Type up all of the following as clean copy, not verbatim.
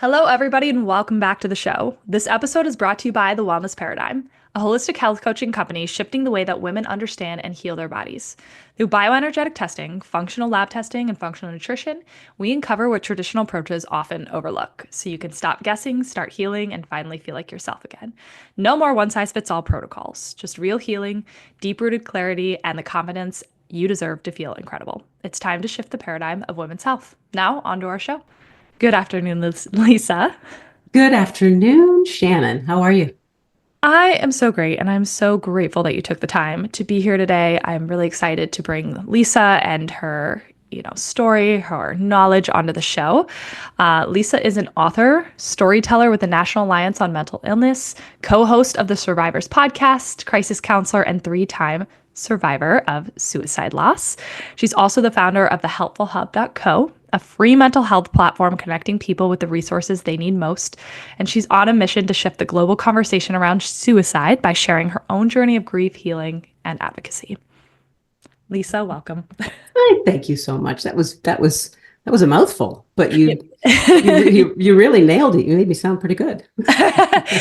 Hello, everybody, and welcome back to the show. This episode is brought to you by The Wellness Paradigm, a holistic health coaching company shifting the way that women understand and heal their bodies. Through bioenergetic testing, functional lab testing, and functional nutrition, we uncover what traditional approaches often overlook, so you can stop guessing, start healing, and finally feel like yourself again. No more one-size-fits-all protocols, just real healing, deep-rooted clarity, and the confidence you deserve to feel incredible. It's time to shift the paradigm of women's health. Now, on to our show. Good afternoon, Lisa. Good afternoon, Shannon. How are you? I am so great, and I'm so grateful that you took the time to be here today. I'm really excited to bring Lisa and her, story, her knowledge onto the show. Lisa is an author, storyteller with the National Alliance on Mental Illness, co-host of the Survivors podcast, crisis counselor, and three-time survivor of suicide loss. She's also the founder of the HelpHUB.co, a free mental health platform connecting people with the resources they need most. And she's on a mission to shift the global conversation around suicide by sharing her own journey of grief, healing, and advocacy. Lisa, welcome. Thank you so much. That was a mouthful, but you really nailed it. You made me sound pretty good.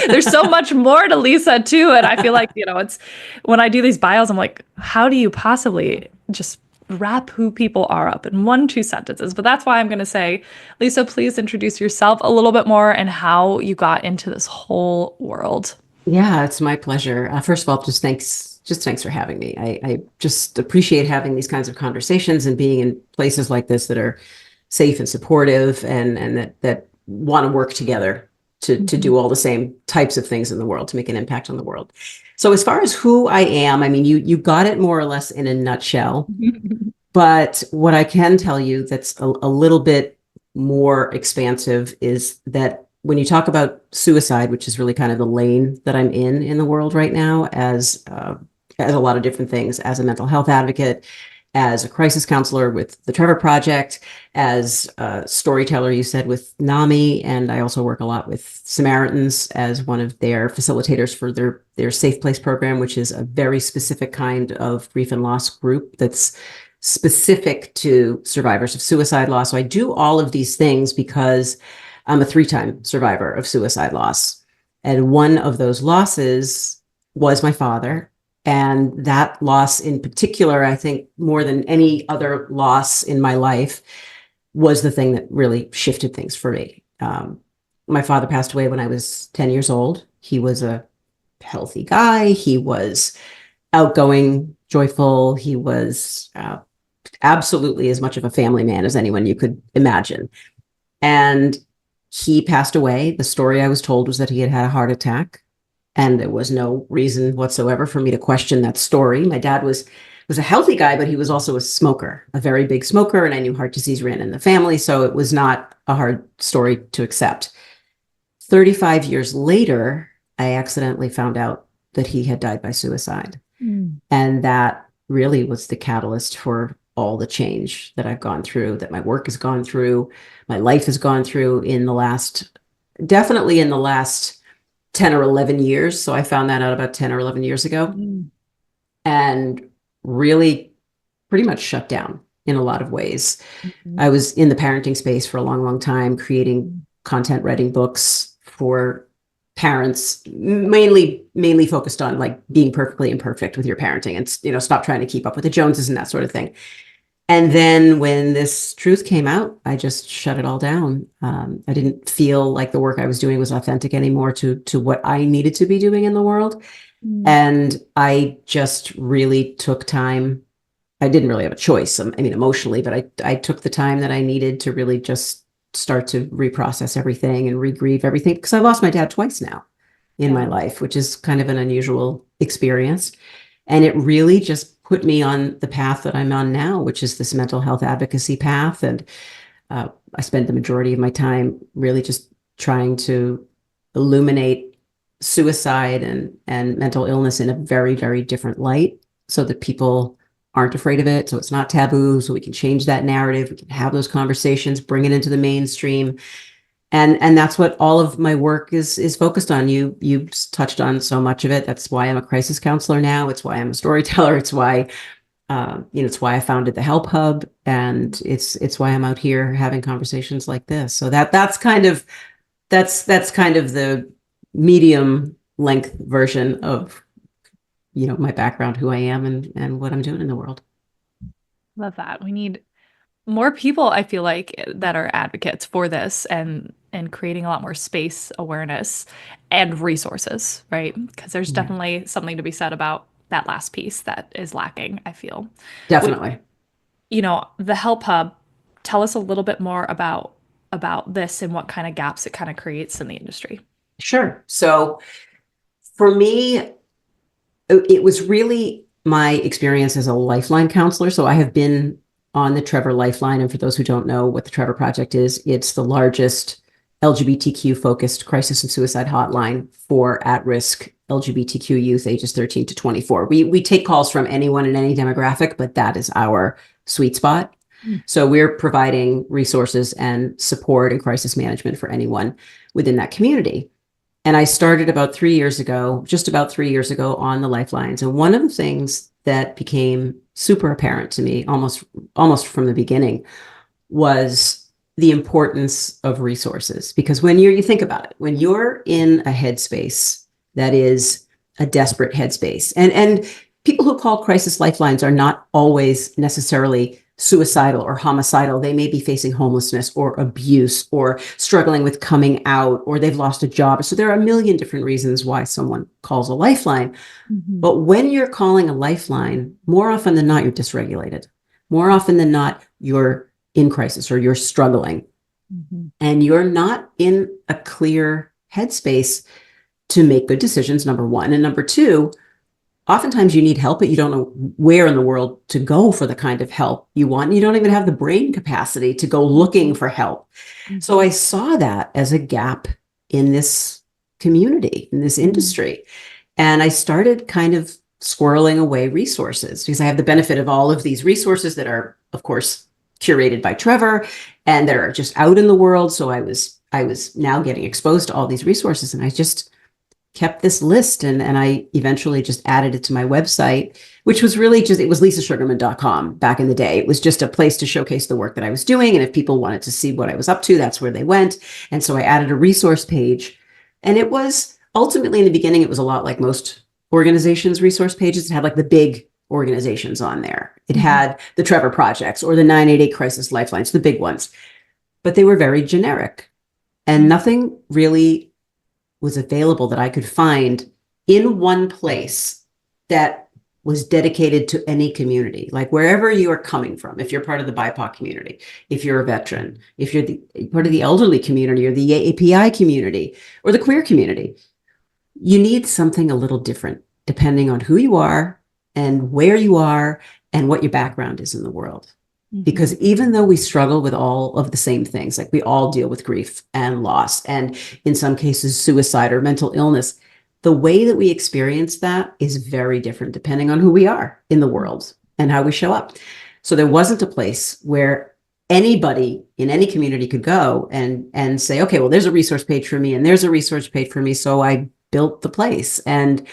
There's so much more to Lisa too, and I feel like it's when I do these bios, I'm like, how do you possibly just wrap who people are up in 1-2 sentences? But that's why I'm going to say, Lisa, please introduce yourself a little bit more and how you got into this whole world. Yeah, it's my pleasure. First of all, just thanks for having me. I just appreciate having these kinds of conversations and being in places like this that are safe and supportive and that want to work together to do all the same types of things in the world to make an impact on the world. So as far as who I am, I mean, you got it more or less in a nutshell. But what I can tell you that's a little bit more expansive is that when you talk about suicide, which is really kind of the lane that I'm in the world right now, as a lot of different things, as a mental health advocate, as a crisis counselor with the Trevor Project, as a storyteller, you said, with NAMI, and I also work a lot with Samaritans as one of their facilitators for their Safe Place program, which is a very specific kind of grief and loss group that's specific to survivors of suicide loss. So I do all of these things because I'm a 3-time survivor of suicide loss. And one of those losses was my father. And that loss in particular, I think more than any other loss in my life, was the thing that really shifted things for me. My father passed away when I was 10 years old. He was a healthy guy. He was outgoing, joyful. He was absolutely as much of a family man as anyone you could imagine. And he passed away. The story I was told was that he had had a heart attack, and there was no reason whatsoever for me to question that story. My dad was a healthy guy, but he was also a smoker, a very big smoker, and I knew heart disease ran in the family, so it was not a hard story to accept. 35 years later, I accidentally found out that he had died by suicide. And that really was the catalyst for all the change that I've gone through, that my work has gone through, my life has gone through definitely in the last 10 or 11 years. So I found that out about 10 or 11 years ago and really pretty much shut down in a lot of ways. I was in the parenting space for a long, long time, creating content, writing books for parents, mainly focused on like being perfectly imperfect with your parenting and, stop trying to keep up with the Joneses and that sort of thing. And then when this truth came out, I just shut it all down. I didn't feel like the work I was doing was authentic anymore to what I needed to be doing in the world. And I just really took time. I didn't really have a choice, emotionally, but I took the time that I needed to really just start to reprocess everything and re-grieve everything, because I lost my dad twice now in my life, which is kind of an unusual experience. And it really just put me on the path that I'm on now, which is this mental health advocacy path. And I spend the majority of my time really just trying to illuminate suicide and mental illness in a very, very different light so that people aren't afraid of it. So it's not taboo. So we can change that narrative. We can have those conversations, bring it into the mainstream. And that's what all of my work is focused on. You touched on so much of it. That's why I'm a crisis counselor now. It's why I'm a storyteller. It's why, it's why I founded the HelpHUB, and it's why I'm out here having conversations like this. So that's kind of that's kind of the medium length version of, my background, who I am, and what I'm doing in the world. Love that. We need more people, I feel like, that are advocates for this and creating a lot more space awareness and resources, right? Because there's Yeah, definitely something to be said about that last piece that is lacking, I feel. With, definitely. the Help Hub, tell us a little bit more about this and what kind of gaps it kind of creates in the industry. Sure. So for me, it was really my experience as a Lifeline counselor. So I have been on the Trevor Lifeline. And for those who don't know what the Trevor Project is, it's the largest LGBTQ focused crisis and suicide hotline for at risk LGBTQ youth ages 13 to 24. We take calls from anyone in any demographic, but that is our sweet spot. Mm. So we're providing resources and support and crisis management for anyone within that community. And I started about 3 years ago, just about 3 years ago, on the Lifelines. And one of the things that became super apparent to me almost from the beginning was the importance of resources. Because when you think about it, when you're in a headspace that is a desperate headspace, and people who call crisis lifelines are not always necessarily suicidal or homicidal. They may be facing homelessness or abuse or struggling with coming out, or they've lost a job. So there are a million different reasons why someone calls a lifeline. Mhm. But when you're calling a lifeline, more often than not, you're dysregulated. More often than not, you're in crisis or you're struggling, Mhm. and you're not in a clear headspace to make good decisions, number one. And number two, oftentimes you need help, but you don't know where in the world to go for the kind of help you want. And you don't even have the brain capacity to go looking for help. So I Mhm. saw that as a gap in this community, in this Mhm. industry. And I started kind of squirreling away resources because I have the benefit of all of these resources that are, of course, curated by Trevor and that are just out in the world. So I was now getting exposed to all these resources, and I just kept this list, and I eventually just added it to my website, which was really just, it was lisasugarman.com back in the day. It was just a place to showcase the work that I was doing. And if people wanted to see what I was up to, that's where they went. And so I added a resource page. And it was ultimately, in the beginning, it was a lot like most organizations' resource pages. It had like the big organizations on there. It Mhm. had the Trevor Projects or the 988 Crisis Lifelines, the big ones, but they were very generic, and Mhm. nothing really was available that I could find in one place that was dedicated to any community, like wherever you are coming from. If you're part of the BIPOC community, if you're a veteran, if you're part of the elderly community or the API community or the queer community, you need something a little different depending on who you are and where you are and what your background is in the world. Because Mhm. even though we struggle with all of the same things, like we all deal with grief and loss, and in some cases, suicide or mental illness, the way that we experience that is very different depending on who we are in the world and how we show up. So there wasn't a place where anybody in any community could go and say, okay, well, there's a resource page for me and there's a resource page for me. So I built the place and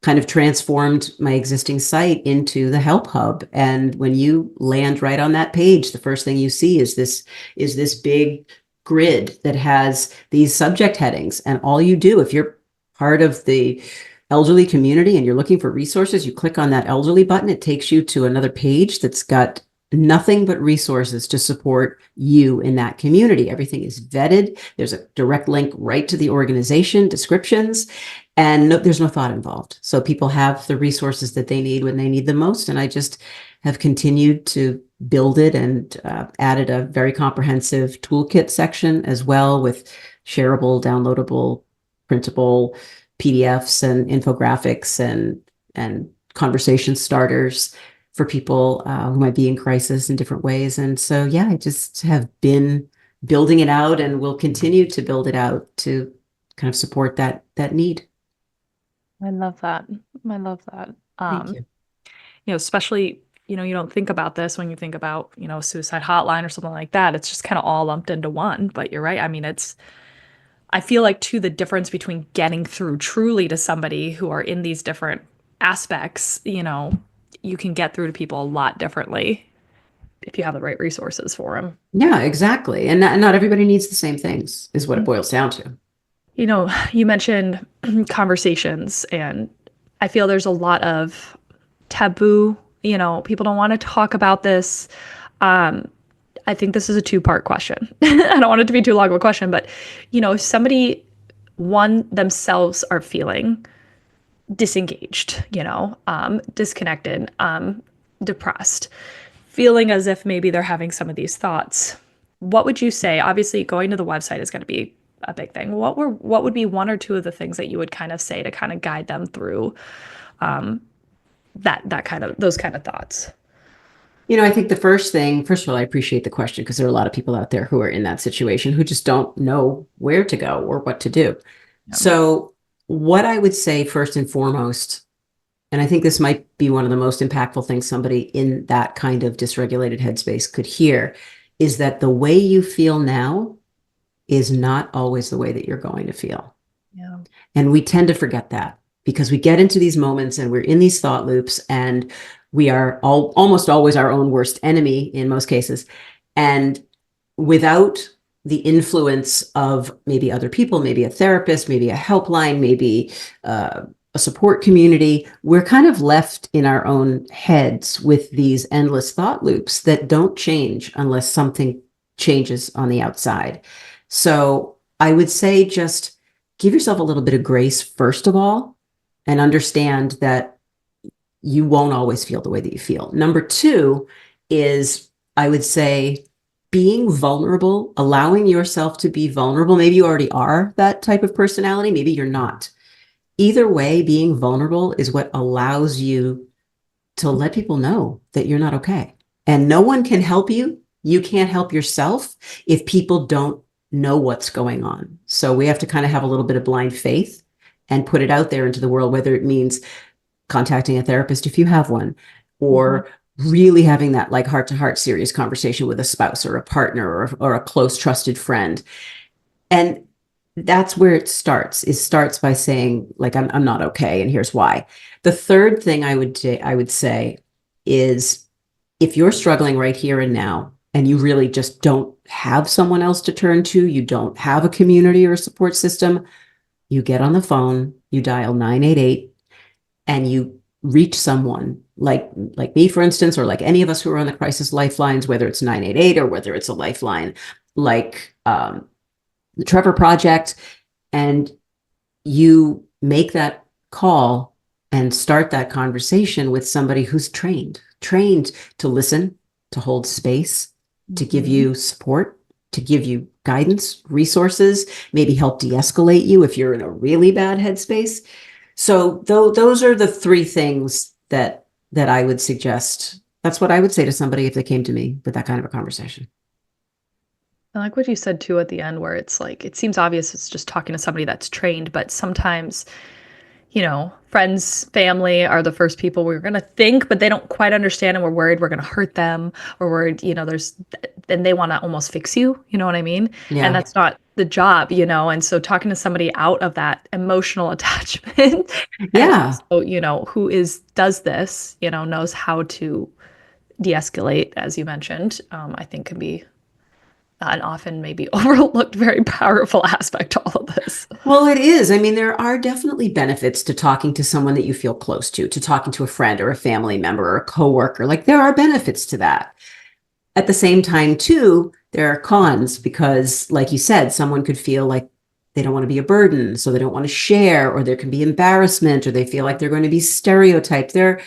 kind of transformed my existing site into the HelpHUB. And when you land right on that page, the first thing you see is this big grid that has these subject headings. And all you do, if you're part of the elderly community and you're looking for resources, you click on that elderly button. It takes you to another page that's got nothing but resources to support you in that community. Everything is vetted. There's a direct link right to the organization descriptions, and there's no thought involved. So people have the resources that they need when they need them most. And I just have continued to build it and added a very comprehensive toolkit section as well, with shareable, downloadable, printable PDFs and infographics and conversation starters for people who might be in crisis in different ways. And so, yeah, I just have been building it out and will continue to build it out to kind of support that need. I love that. I love that. Thank you. Especially, you don't think about this when you think about, a suicide hotline or something like that. It's just kind of all lumped into one. But you're right. I mean, I feel like too, the difference between getting through truly to somebody who are in these different aspects, you can get through to people a lot differently if you have the right resources for them. Yeah, exactly. And not everybody needs the same things, is what it boils down to. You mentioned conversations, and I feel there's a lot of taboo. People don't want to talk about this. I think this is a two-part question. I don't want it to be too long of a question, but if somebody, one, themselves are feeling disengaged, disconnected, depressed, feeling as if maybe they're having some of these thoughts, what would you say? Obviously, going to the website is going to be a big thing. What would be one or two of the things that you would kind of say to kind of guide them through that kind of those kind of thoughts? I think the first thing, first of all, I appreciate the question because there are a lot of people out there who are in that situation who just don't know where to go or what to do. Yeah. So, what I would say first and foremost, and I think this might be one of the most impactful things somebody in that kind of dysregulated headspace could hear, is that the way you feel now is not always the way that you're going to feel. Yeah. And we tend to forget that because we get into these moments and we're in these thought loops and we are almost always our own worst enemy in most cases. And without the influence of maybe other people, maybe a therapist, maybe a helpline, maybe a support community, we're kind of left in our own heads with these endless thought loops that don't change unless something changes on the outside. So I would say just give yourself a little bit of grace, first of all, and understand that you won't always feel the way that you feel. Number two is, I would say, being vulnerable, allowing yourself to be vulnerable. Maybe you already are that type of personality. Maybe you're not. Either way, being vulnerable is what allows you to let people know that you're not okay. And no one can help you. You can't help yourself if people don't know what's going on. So we have to kind of have a little bit of blind faith and put it out there into the world, whether it means contacting a therapist if you have one, or really having that like heart-to-heart serious conversation with a spouse or a partner or a close trusted friend. And that's where it starts. It starts by saying, like, I'm not okay, and here's why. The third thing I would say is, if you're struggling right here and now, and you really just don't have someone else to turn to, you don't have a community or a support system, you get on the phone, you dial 988, and you reach someone like me, for instance, or like any of us who are on the crisis lifelines, whether it's 988 or whether it's a lifeline like the Trevor Project, and you make that call and start that conversation with somebody who's trained to listen, to hold space, to give you support, to give you guidance, resources, maybe help de-escalate you if you're in a really bad headspace. So those are the three things that I would suggest. That's what I would say to somebody if they came to me with that kind of a conversation. I like what you said too at the end, where it's like, it seems obvious it's just talking to somebody that's trained, but sometimes, friends, family are the first people we're going to think, but they don't quite understand, and we're worried we're going to hurt them, or worried, then they want to almost fix you, you know what I mean? Yeah. And that's not the job, and so talking to somebody out of that emotional attachment, Yeah. and also, who does this, knows how to de-escalate, as you mentioned, I think can be an often maybe overlooked, very powerful aspect to all of this. Well, it is. I mean, there are definitely benefits to talking to someone that you feel close to talking to a friend or a family member or a coworker. Like, there are benefits to that. At the same time, too, there are cons because, like you said, someone could feel like they don't want to be a burden, so they don't want to share, or there can be embarrassment, or they feel like they're going to be stereotyped. There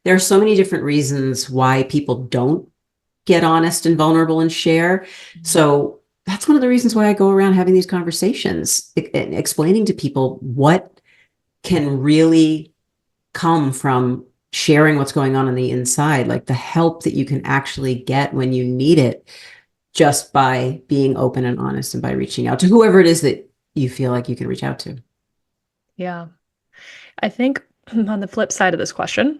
are so many different reasons why people don't get honest and vulnerable and share. So that's one of the reasons why I go around having these conversations, explaining to people what can really come from sharing what's going on the inside, like the help that you can actually get when you need it, just by being open and honest and by reaching out to whoever it is that you feel like you can reach out to. Yeah. I think on the flip side of this question,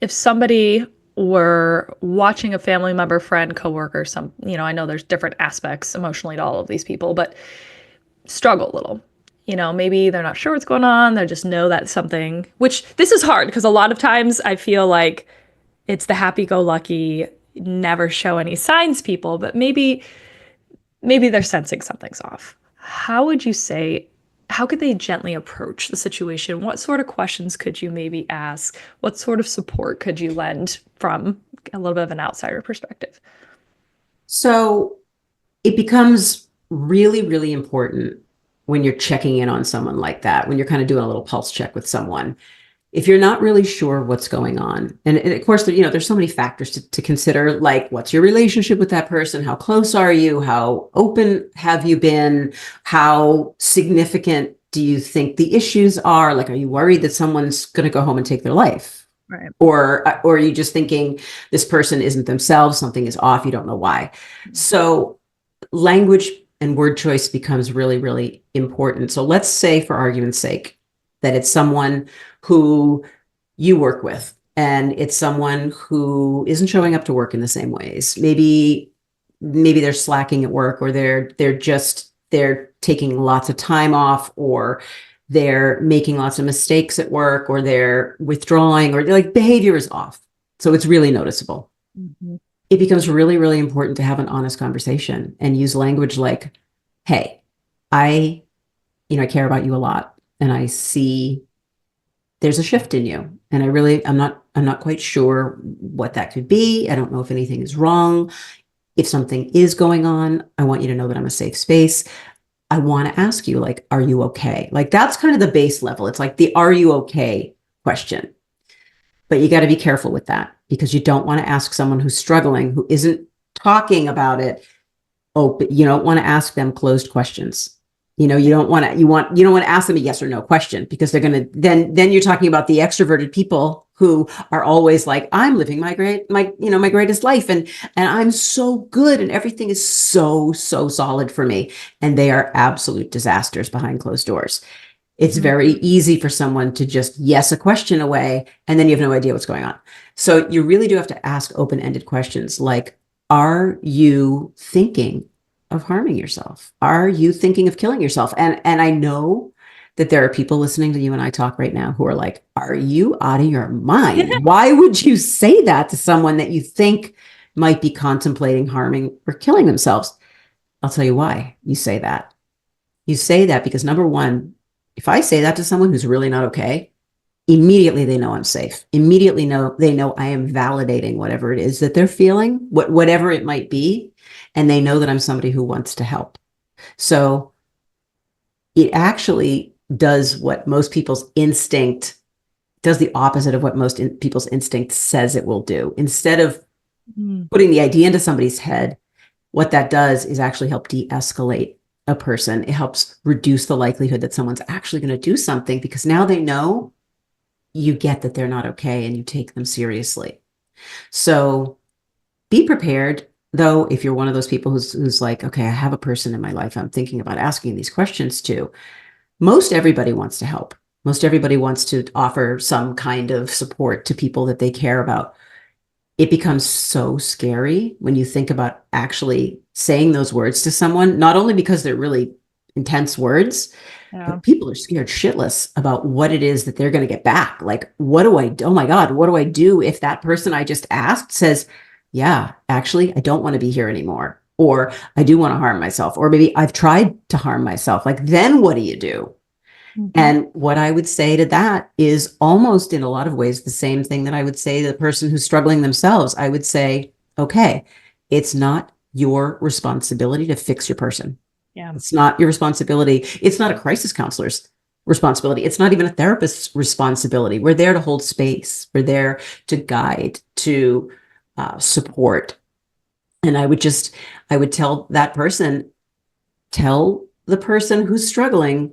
if somebody were watching a family member, friend, coworker, I know there's different aspects emotionally to all of these people, but struggle a little. Maybe they're not sure what's going on. They just know that something, which this is hard because a lot of times I feel like it's the happy-go-lucky, never show any signs people, but maybe they're sensing something's off. How would you say, how could they gently approach the situation? What sort of questions could you maybe ask? What sort of support could you lend from a little bit of an outsider perspective? So it becomes really, really important when you're checking in on someone like that, when you're kind of doing a little pulse check with someone. If you're not really sure what's going on, and of course, there's so many factors to consider, like what's your relationship with that person? How close are you? How open have you been? How significant do you think the issues are? Like, are you worried that someone's going to go home and take their life? Right. Or are you just thinking this person isn't themselves, something is off, you don't know why? So language and word choice becomes really, really important. So let's say, for argument's sake, that it's someone who you work with, and it's someone who isn't showing up to work in the same ways. Maybe they're slacking at work, or they're taking lots of time off, or they're making lots of mistakes at work, or they're withdrawing, or like behavior is off. So it's really noticeable. Mhm. It becomes really, really important to have an honest conversation and use language like, hey, I, I care about you a lot, and I see there's a shift in you. And I'm not quite sure what that could be. I don't know if anything is wrong. If something is going on, I want you to know that I'm a safe space. I want to ask you, like, are you okay? Like, that's kind of the base level. It's like the are you okay question. But you got to be careful with that, because you don't want to ask someone who's struggling, who isn't talking about it. Oh, but you don't want to ask them closed questions. You don't want to ask them a yes or no question, because they're going to, then you're talking about the extroverted people who are always like, I'm living my greatest life, and I'm so good, and everything is so solid for me. And they are absolute disasters behind closed doors. It's very Mhm. easy for someone to just yes a question away, and then you have no idea what's going on. So you really do have to ask open-ended questions like, are you thinking of harming yourself? Are you thinking of killing yourself? And I know that there are people listening to you and I talk right now who are like, are you out of your mind? Why would you say that to someone that you think might be contemplating harming or killing themselves? I'll tell you why you say that. You say that because, number one, if I say that to someone who's really not okay, immediately they know I'm safe. Immediately they know I am validating whatever it is that they're feeling, whatever it might be, and they know that I'm somebody who wants to help. So it actually does what most people's instinct does, the opposite of what people's instinct says it will do. Instead of Mm. putting the idea into somebody's head, what that does is actually help de-escalate a person. It helps reduce the likelihood that someone's actually going to do something, because now they know you get that they're not okay and you take them seriously. So be prepared, though, if you're one of those people who's like, okay, I have a person in my life I'm thinking about asking these questions to. Most everybody wants to help. Most everybody wants to offer some kind of support to people that they care about. It becomes so scary when you think about actually saying those words to someone, not only because they're really intense words, Yeah. but people are scared shitless about what it is that they're going to get back. Like, what do I do? Oh my God, what do I do if that person I just asked says, yeah, actually, I don't want to be here anymore, or I do want to harm myself, or maybe I've tried to harm myself. Like, then what do you do? Mhm. And what I would say to that is almost in a lot of ways the same thing that I would say to the person who's struggling themselves. I would say, okay, it's not your responsibility to fix your person. Yeah. It's not your responsibility. It's not a crisis counselor's responsibility. It's not even a therapist's responsibility. We're there to hold space. We're there to guide, to support. And I would tell the person who's struggling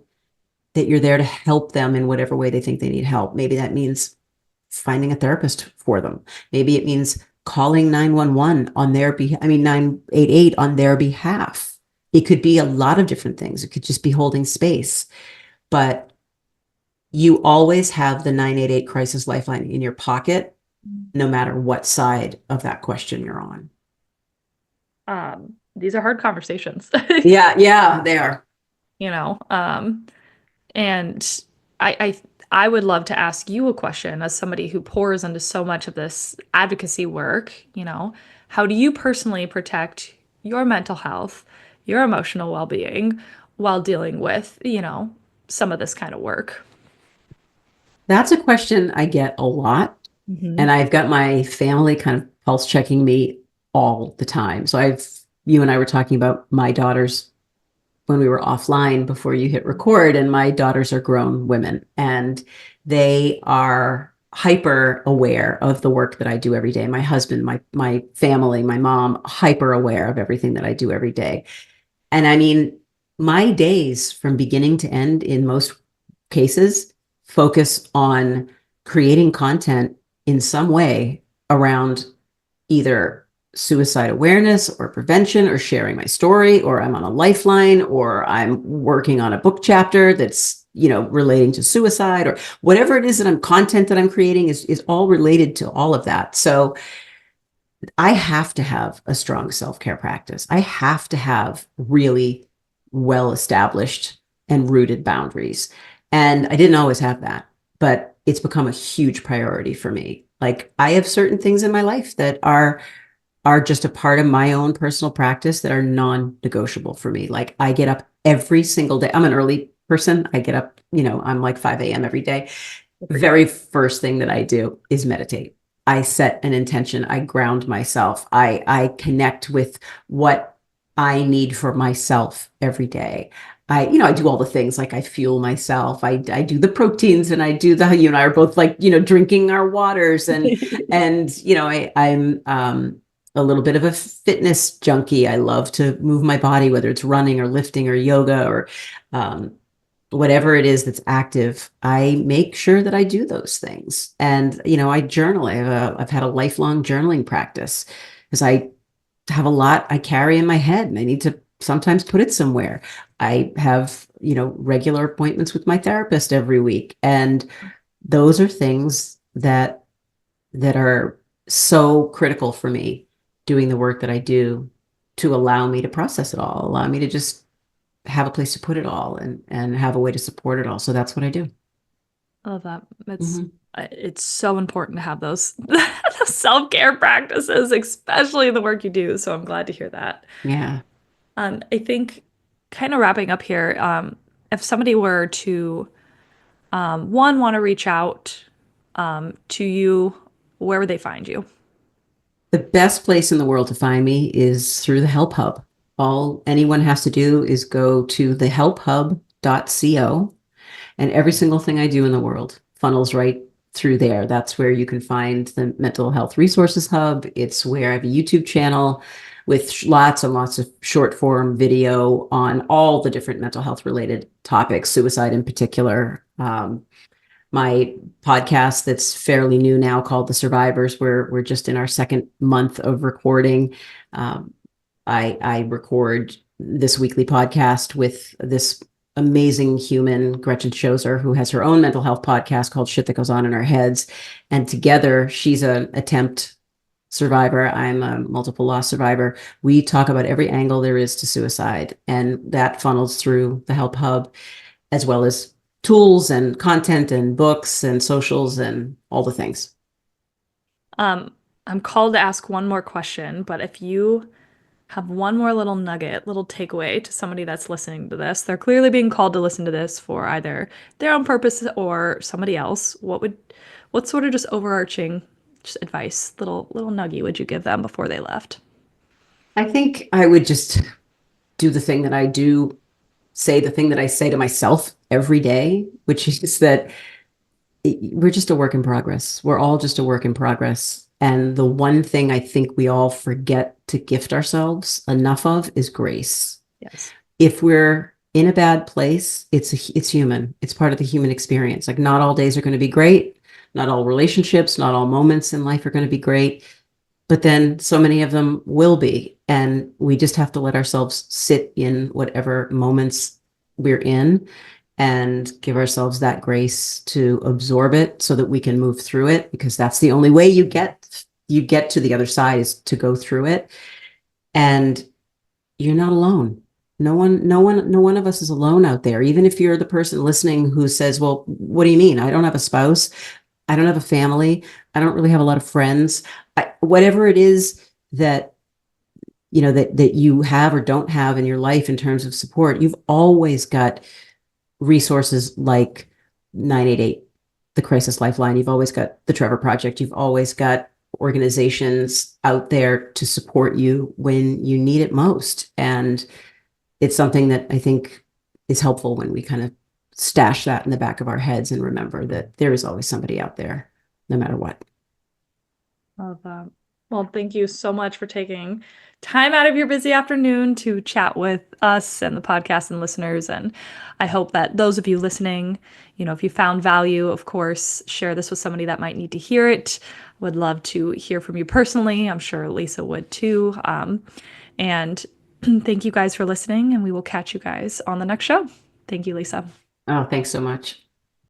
that you're there to help them in whatever way they think they need help. Maybe that means finding a therapist for them. Maybe it means calling 911 on their behalf, 988 on their behalf. It could be a lot of different things. It could just be holding space. But you always have the 988 crisis lifeline in your pocket, no matter what side of that question you're on. These are hard conversations, Yeah, yeah, they are. you know. And I I would love to ask you a question as somebody who pours into so much of this advocacy work, how do you personally protect your mental health, your emotional well-being while dealing with, some of this kind of work? That's a question I get a lot. Hmm. And I've got my family kind of pulse checking me all the time. So you and I were talking about my daughters when we were offline before you hit record, and my daughters are grown women and they are hyper aware of the work that I do every day. My husband, my family, my mom, hyper aware of everything that I do every day. And I mean, my days from beginning to end in most cases focus on creating content in some way around either suicide awareness or prevention or sharing my story, or I'm on a lifeline, or I'm working on a book chapter that's, relating to suicide, or whatever it is that content that I'm creating is all related to all of that. So I have to have a strong self-care practice. I have to have really well established and rooted boundaries. And I didn't always have that, but it's become a huge priority for me. Like, I have certain things in my life that are just a part of my own personal practice that are non-negotiable for me. Like, I get up every single day. I'm an early person. I get up, I'm like 5 a.m. every day. Very first thing that I do is meditate. I set an intention. I ground myself. I connect with what I need for myself every day. I do all the things, like I fuel myself. I do the proteins, and I do you and I are both like, drinking our waters, and I'm a little bit of a fitness junkie. I love to move my body, whether it's running or lifting or yoga or um, whatever it is that's active. I make sure that I do those things. And, I journal. I've had a lifelong journaling practice because I have a lot I carry in my head and I need to sometimes put it somewhere. I have, regular appointments with my therapist every week. And those are things that are so critical for me doing the work that I do, to allow me to process it all, allow me to just have a place to put it all, and have a way to support it all. So that's what I do. I love that. Hmm. It's so important to have those self-care practices, especially the work you do. So I'm glad to hear that. Yeah. I think kind of wrapping up here, if somebody were to one want to reach out to you, where would they find you? The best place in the world to find me is through the HelpHUB. All anyone has to do is go to the helphub.co, and every single thing I do in the world funnels right through there. That's where you can find the Mental Health Resources Hub. It's where I have a YouTube channel with lots and lots of short form video on all the different mental health related topics, suicide in particular. My podcast that's fairly new now, called The Survivors. We're just in our second month of recording. Um, I record this weekly podcast with this amazing human, Gretchen Shozer, who has her own mental health podcast called Shit That Goes On in Our Heads. And together, she's an attempt survivor. I'm a multiple loss survivor. We talk about every angle there is to suicide, and that funnels through the HelpHUB, as well as tools and content and books and socials and all the things. Um, I'm called to ask one more question, but if you have one more little nugget, little takeaway to somebody that's listening to this, they're clearly being called to listen to this for either their own purpose or somebody else. What sort of just overarching just advice, little nuggie would you give them before they left? I think I would just do the thing that I do, say the thing that I say to myself every day, which is that we're just a work in progress. We're all just a work in progress. And the one thing I think we all forget to gift ourselves enough of is grace. Yes. If we're in a bad place, it's human. It's part of the human experience. Like, not all days are going to be great. Not all relationships, not all moments in life are going to be great. But then so many of them will be. And we just have to let ourselves sit in whatever moments we're in and give ourselves that grace to absorb it so that we can move through it, because that's the only way you get to the other side, is to go through it. And you're not alone. No one of us is alone out there. Even if you're the person listening who says, well, what do you mean? I don't have a spouse. I don't have a family. I don't really have a lot of friends. Whatever it is that that you have or don't have in your life in terms of support, you've always got resources like 988, the Crisis Lifeline. You've always got the Trevor Project. You've always got organizations out there to support you when you need it most. And it's something that I think is helpful when we kind of stash that in the back of our heads and remember that there is always somebody out there, no matter what. Love that. Well, thank you so much for taking time out of your busy afternoon to chat with us and the podcast and listeners. And I hope that those of you listening, if you found value, of course, share this with somebody that might need to hear it. Would love to hear from you personally. I'm sure Lisa would too. And thank you guys for listening, and we will catch you guys on the next show. Thank you, Lisa. Oh, thanks so much.